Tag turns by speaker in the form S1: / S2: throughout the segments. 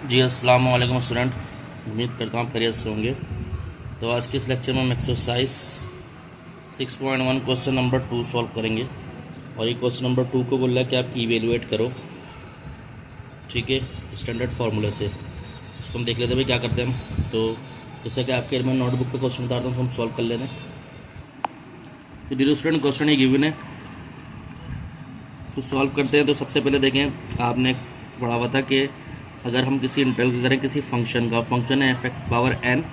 S1: जी अस्सलाम वालेकुम स्टूडेंट। उम्मीद करता हूँ आप खैरियत से होंगे। तो आज के इस लेक्चर में हम एक्सरसाइज 6.1 क्वेश्चन नंबर 2 सॉल्व करेंगे। और ये क्वेश्चन नंबर 2 को बोल रहा है कि आप इवेलुएट करो, ठीक है, स्टैंडर्ड फार्मूले से। इसको हम देख लेते हैं भाई क्या करते हैं हम। तो जैसा कि आपके मैं नोटबुक पे क्वेश्चन बताता हूँ तो हम सॉल्व कर लेते हैं। तो डियर स्टूडेंट, क्वेश्चन ये गिवन है, तो सॉल्व करते हैं। तो सबसे पहले देखें, आपने पढ़ा हुआ था कि अगर हम किसी इंटीग्रल करें किसी फंक्शन का, फंक्शन है f(x) पावर n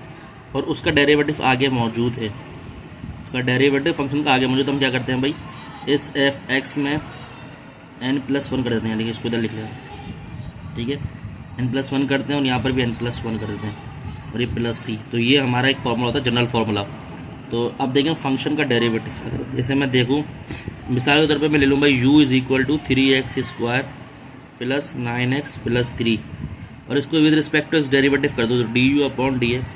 S1: और उसका डेरिवेटिव आगे मौजूद है, उसका डेरिवेटिव फंक्शन का आगे मौजूद, हम क्या करते हैं भाई, इस f(x) में n+1 कर देते हैं, यानी कि इसको इधर लिख लें, ठीक है, n+1 करते हैं और यहाँ पर भी n+1 कर देते हैं और ये प्लस सी। तो ये हमारा एक फार्मूला होता है, जनरल फार्मूला। तो अब देखें फंक्शन का डेरिवेटिव, जैसे मैं देखूँ मिसाल के तौर पे मैं ले लूँ भाई u is equal to 3x² plus 9x plus 3 और इसको with respect to x derivative कर दो, तो du/dx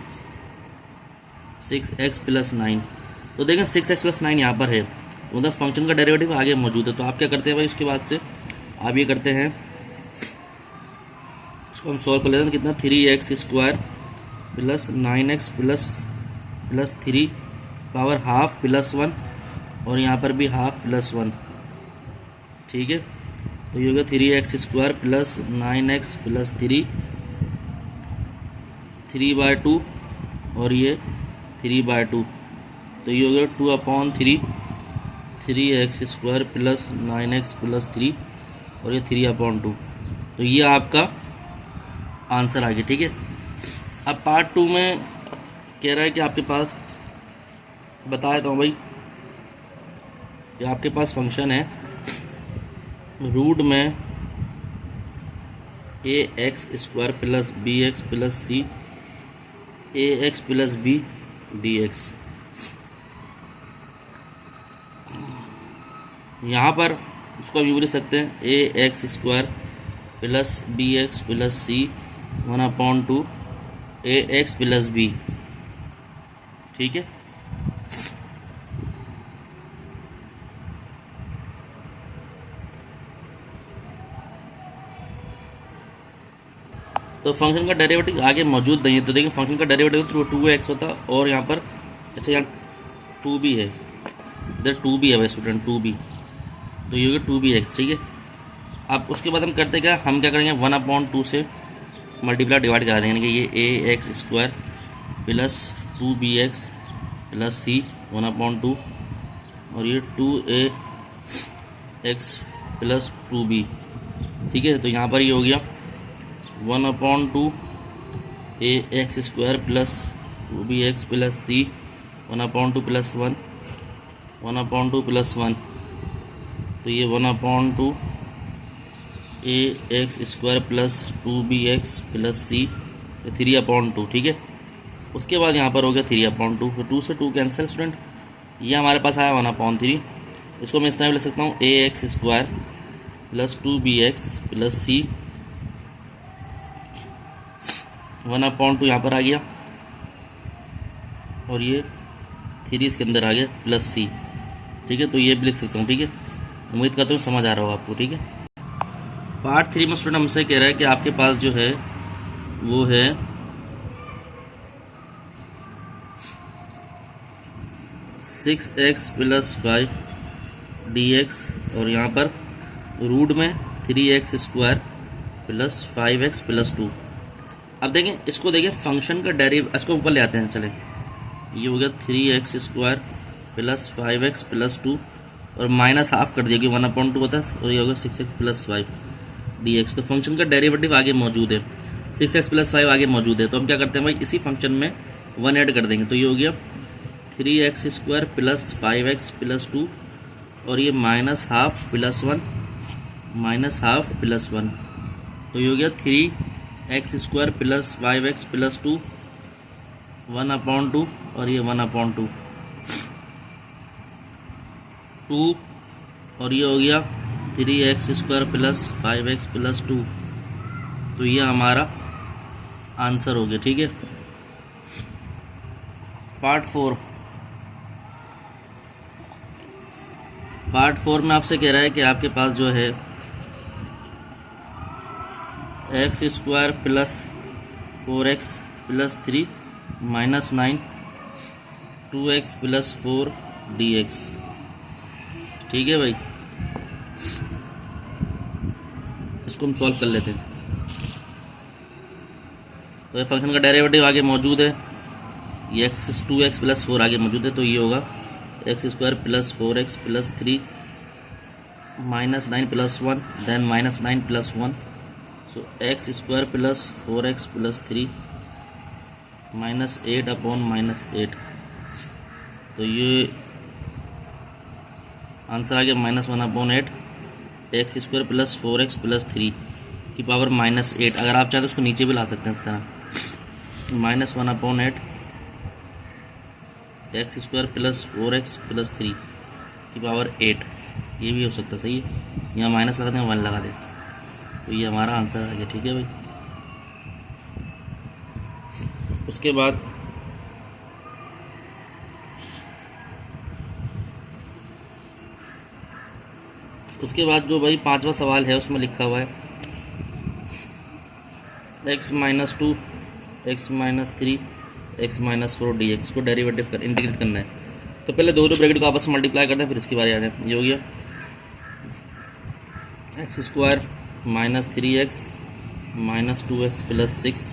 S1: 6x प्लस 9। तो देखें 6x प्लस 9 यहाँ पर है, मतलब फंक्शन का डेरिवेटिव आगे मौजूद है। तो आप क्या करते हैं भाई, उसके बाद से आप ये करते हैं, इसको हम सॉल्व कर लेते हैं। कितना, 3x² plus 9x plus 3 power half plus 1 और यहाँ पर भी हाफ प्लस 1, ठीक है। तो ये होगा 3x² प्लस 9x प्लस 3/2 और ये 3/2। तो ये हो गया 2/3, 3x² प्लस 9x प्लस 3 और ये 3/2। तो ये आपका आंसर आ गया, ठीक है। अब पार्ट 2 में कह रहा है कि आपके पास, बता देता हूँ भाई, कि आपके पास फंक्शन है रूट में ax² plus bx plus c ax plus b dx। यहाँ पर इसको हम यूँ लिख सकते हैं ax² plus bx plus c 1/2 ax plus b, ठीक है। तो फंक्शन का डेरिवेटिव आगे मौजूद नहीं है, तो देखिए फंक्शन का डेरिवेटिव तो 2x होता और यहाँ पर, अच्छा यहाँ 2b है, इधर 2b है भाई स्टूडेंट, 2b, तो ये होगा 2bx, ठीक है। अब उसके बाद हम करते क्या, हम क्या करेंगे 1/2 से मल्टीप्लाई डिवाइड करा देंगे, यानी कि ये ax² plus 2bx plus c 1/2 और ये 2ax प्लस 2b, ठीक है। तो यहाँ पर ये हो गया 1/2 ax² plus 2bx plus c 1/2 plus 1 1/2 plus 1। तो ये 1/2 ax² plus 2bx plus c 3/2, ठीक है। उसके बाद यहाँ पर हो गया 3/2, तो 2 से 2 कैंसिल स्टूडेंट, ये हमारे पास आया 1/3। इसको मैं इस तरह लिख सकता हूँ ax² plus 2bx plus c 1/2 यहाँ पर आ गया और ये 3 इसके अंदर आ गया प्लस सी, ठीक है। तो ये भी लिख सकता हूँ, ठीक है। उम्मीद करता हूँ समझ आ रहा हो आपको, ठीक है। पार्ट 3 में स्टूडेंट हमसे कह रहा है कि आपके पास जो है वो है 6x प्लस 5 dx और यहाँ पर रूट में 3x² प्लस 5x प्लस 2। अब देखें इसको, देखें फंक्शन का डेरिव, इसको ऊपर ले आते हैं, चलें। ये हो गया 3x² प्लस 5x प्लस 2 और माइनस हाफ कर दिया कि 1/2 होता है, और ये होगा 6x प्लस 5 dx। तो फंक्शन का डेरिवेटिव आगे मौजूद है, 6x प्लस 5 आगे मौजूद है। तो हम क्या करते हैं भाई, इसी फंक्शन में 1 ऐड कर देंगे, तो ये हो गया 3x² प्लस 5x प्लस 2 और ये minus half plus 1 minus half plus 1। तो ये हो गया 3x² प्लस 5x प्लस 2 1/2 और ये 1/2 2 और ये हो गया 3x² प्लस 5x प्लस 2। तो ये हमारा आंसर हो गया, ठीक है। पार्ट 4, पार्ट 4 में आपसे कह रहा है कि आपके पास जो है x square plus 4x plus 3 minus 9 2x plus 4 dx। ठीक है भाई, इसको हम सॉल्व कर लेते हैं। तो ये फंक्शन का डेरिवेटिव आगे मौजूद है, ये एक्स 2x प्लस 4 आगे मौजूद है, तो ये होगा x square plus 4x plus 3 minus 9 plus 1 then minus 9 plus 1, so x square plus 4x plus 3 minus 8 upon minus 8। तो ये आंसर आ गया minus 1 upon 8 x square plus 4x plus 3 की पावर माइनस 8। अगर आप चाहें तो उसको नीचे भी ला सकते हैं इस तरह, minus 1 upon 8 x square plus 4x plus 3 की पावर 8, ये भी हो सकता है। सही है, यहाँ माइनस लगा दें 1 लगा दें, तो ये हमारा आंसर आ गया। ठीक है भाई, उसके बाद जो भाई पांचवा सवाल है उसमें लिखा हुआ है x minus 2 x minus 3 x minus 4 D x को डेरिवेटिव कर इंटीग्रेट करना है। तो पहले दोनों ब्रैकेट को आपस में मल्टीप्लाई करते हैं, फिर इसकी बारी आ जाए। ये हो गया x square minus 3x minus 2x plus 6,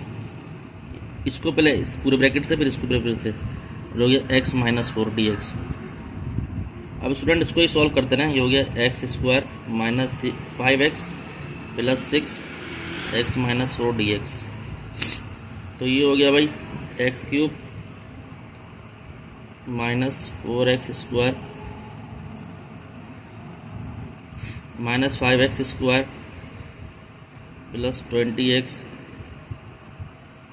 S1: इसको पहले इस पूरे ब्रैकेट से फिर इसको फिर से हो गया एक्स माइनस 4 डी एक्स। अब स्टूडेंट इसको ही सॉल्व करते हैं। ये हो गया x square minus 5x plus 6 x minus 4 D x. तो ये हो गया भाई x cube minus 4x square minus 5x square plus 20x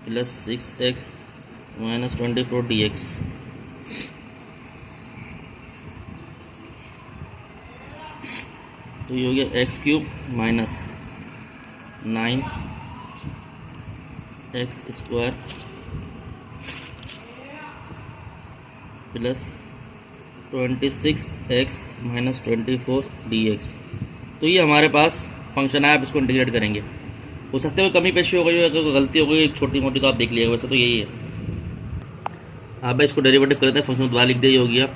S1: plus 6x minus 24 D x. तो ये हो गया x cube minus 9x square plus 26x minus 24 dx। तो ये हमारे पास फंक्शन है, आप इसको इंटीग्रेट करेंगे। हो सकता है कोई कमी पेशी हो गई हो, कोई गलती हो गई एक छोटी मोटी, तो आप देख लीजिएगा, वैसे तो यही है। आप इसको डेरिवेटिव करते हैं, फंक्शन दोबारा लिख दिया। ये हो गया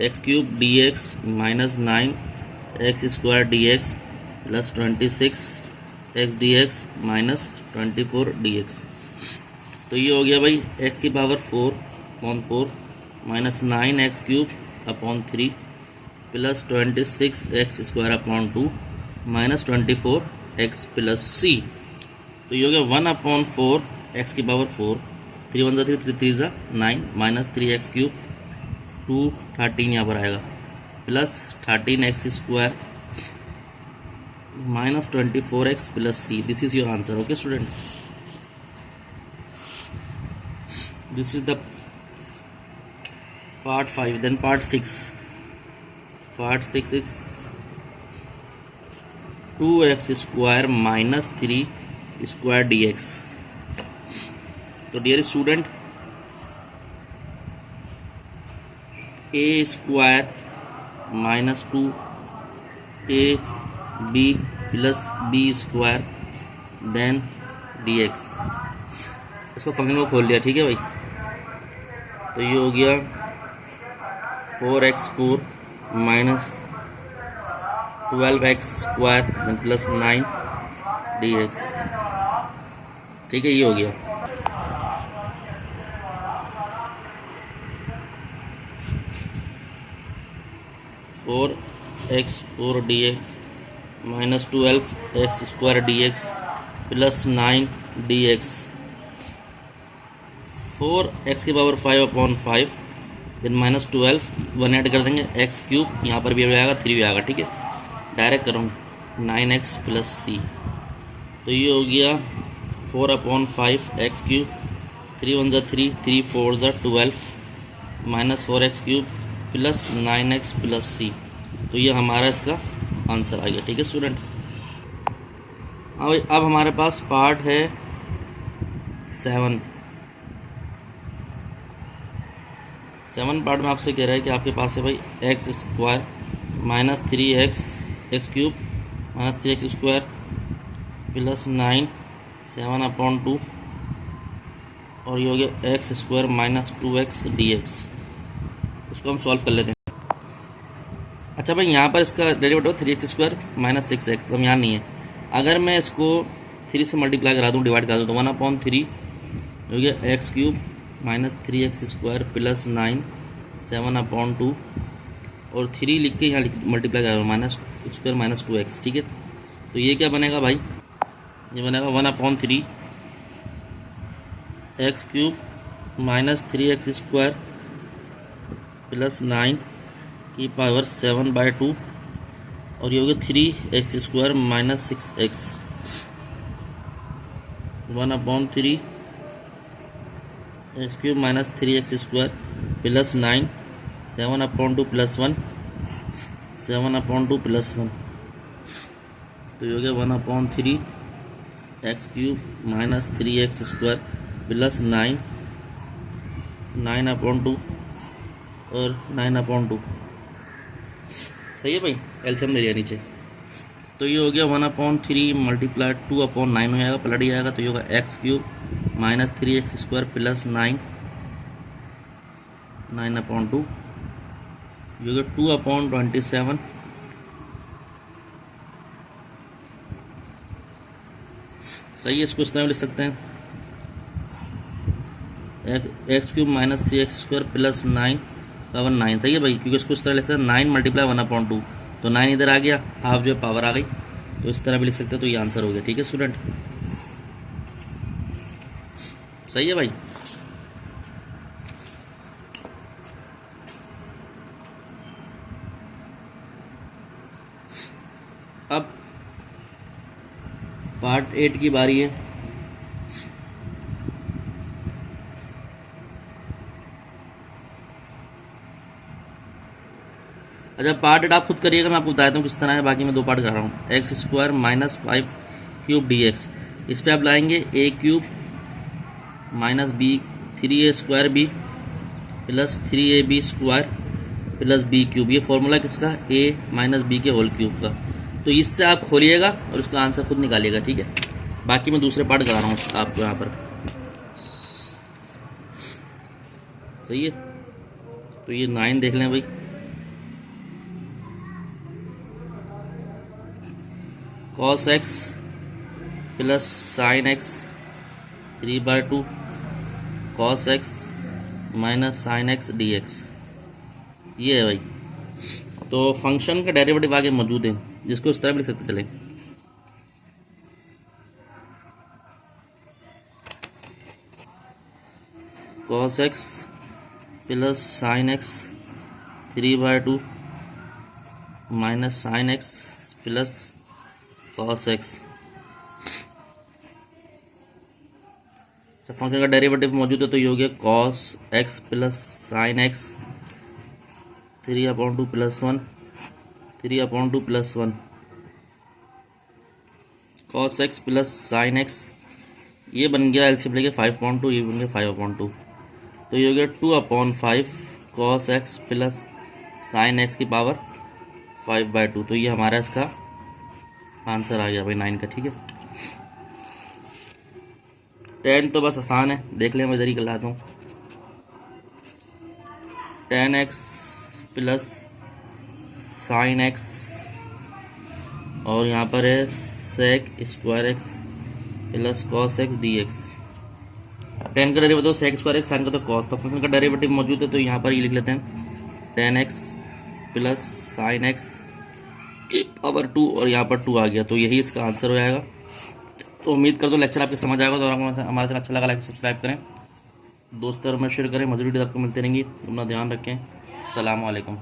S1: x cube D x minus 9x square D x plus 26x D x minus 24 D x. तो ये हो गया भाई x की power 4/4 minus 9x cube upon 3 plus 26x square upon 2 minus 24x plus c। तो ये हो गया 1/4 x की पावर 4, 3 1 3 3 3 9 माइनस 3x क्यूब 2 13 यहाँ पर आएगा plus 13x square minus 24x plus c। This is your answer. Okay student, this is the part 5. Then part 6 is 2x square minus 3 square dx। तो dear student, a square minus 2ab plus b square then dx, इसको function को खोल लिया। ठीक है भाई, तो ये हो गया 4x4 minus 12x square then plus 9 dx। ठीक है, ये हो गया। Four x 4 dx minus 12x square dx plus 9 dx। 4x की पावर 5/5 देन माइनस 12 1 ऐड कर देंगे, एक्स क्यूब यहाँ पर भी आएगा, 3 भी आएगा। ठीक है, डायरेक्ट करूँ 9x प्लस c। तो ये हो गया 4/5 x cube, 3 1 3 3 4 12 minus 4x cube plus 9x plus c। तो ये हमारा इसका आंसर आ गया। ठीक है स्टूडेंट, अब हमारे पास पार्ट है 7 पार्ट में आपसे कह रहा है कि आपके पास है भाई x square minus 3x x cube minus 3x square plus 9 7/2 और ये हो गया x square minus 2x dx। उसको हम सॉल्व कर लेते हैं। अच्छा भाई, यहाँ पर इसका डेरिवेटिव 3x² माइनस 6x, तो हम यहाँ नहीं है। अगर मैं इसको 3 से मल्टीप्लाई करा दूँ, डिवाइड करा दूँ, तो 1/3 हो गया x³ माइनस 3x² प्लस 9 7/2 और 3 लिख के यहाँ मल्टीप्लाई करा दूँ माइनस स्क्वायर माइनस 2x। ठीक है, तो ये क्या बनेगा भाई, ये बनेगा 1/3 x³ माइनस 3x² प्लस 9 की पावर 7/2 और ये हो गया 3x² minus 6x 1/3 x³ minus 3x² plus 9 7/2 plus 1 7/2 plus 1, तो ये हो गया 1/3 x³ माइनस 3x² प्लस 9 9/2 और 9/2। सही है भाई, एलसीएम ले लिया नीचे। तो ये हो गया 1/3 मल्टीप्लाई 2/9 हो जाएगा, पलट जाएगा, तो ये होगा x³ माइनस 3x² प्लस 9 9/2, ये होगा 2/27। सही है, इसको इस तरह लिख सकते हैं x³ minus 3x² plus 9 power 9। सही है भाई, क्योंकि इसको इस तरह लिख सकते हैं 9 मल्टीप्लाई 1/2, तो 9 इधर आ गया, हाफ जो है पावर आ गई, तो इस तरह भी लिख सकते हैं, तो ये आंसर हो गया। ठीक है स्टूडेंट, सही है भाई। अब पार्ट 8 की बारी है। अच्छा, पार्ट 8 आप खुद करिएगा, मैं आपको बताता हूँ किस तरह है, बाकी मैं 2 पार्ट कर रहा हूँ। x² माइनस 5³ dx, इस पर आप लाएंगे a³ minus b 3a² plus 3ab² plus b³ ये फॉर्मूला किसका, a माइनस b के होल क्यूब का। तो इससे आप खोलिएगा और उसका आंसर खुद निकालिएगा। ठीक है, बाकी मैं दूसरे पार्ट करा रहा हूँ आपको यहाँ पर। सही है, तो ये 9 देख लें भाई, cos x plus sin x 3/2 cos x minus sin x dx, ये है भाई। तो फंक्शन का डेरिवेटिव आगे मौजूद है, जिसको इस तरह भी लिख सकते चले, cos x plus sin x 3/2 minus sin x plus cos x। Function का डेरिवेटिव मौजूद है, तो ये हो गया cos x plus sin x 3/2 plus 1 3/2 plus 1 cos x plus sin x, ये बन गया एलसीएम लेके 5/2, ये बन गया 5/2, तो ये हो गया 2/5 cos x plus sin x की पावर 5/2, तो ये हमारा इसका आंसर आ गया भाई 9 का। ठीक है, 10 तो बस आसान है, देख लें, मैं इधर ही कर लाता हूँ। 10x प्लस sin x और यहाँ पर है sec² x plus cos x dx। 10 का डेरिवेटिव sec² x, sin का तो cos, तो फंक्शन का डेरिवेटिव मौजूद है, तो यहाँ पर ये लिख लेते हैं 10x प्लस sin x की पावर 2 और यहाँ पर 2 आ गया, तो यही इसका आंसर हो जाएगा। तो उम्मीद कर दो लेक्चर आपको समझ आएगा, तो हमारा चैनल अच्छा लगा लाइक सब्सक्राइब करें, दोस्तों में शेयर करें, मज़ीद वीडियो आपको मिलते रहेंगी। अपना ध्यान रखें, अस्सलाम वालेकुम।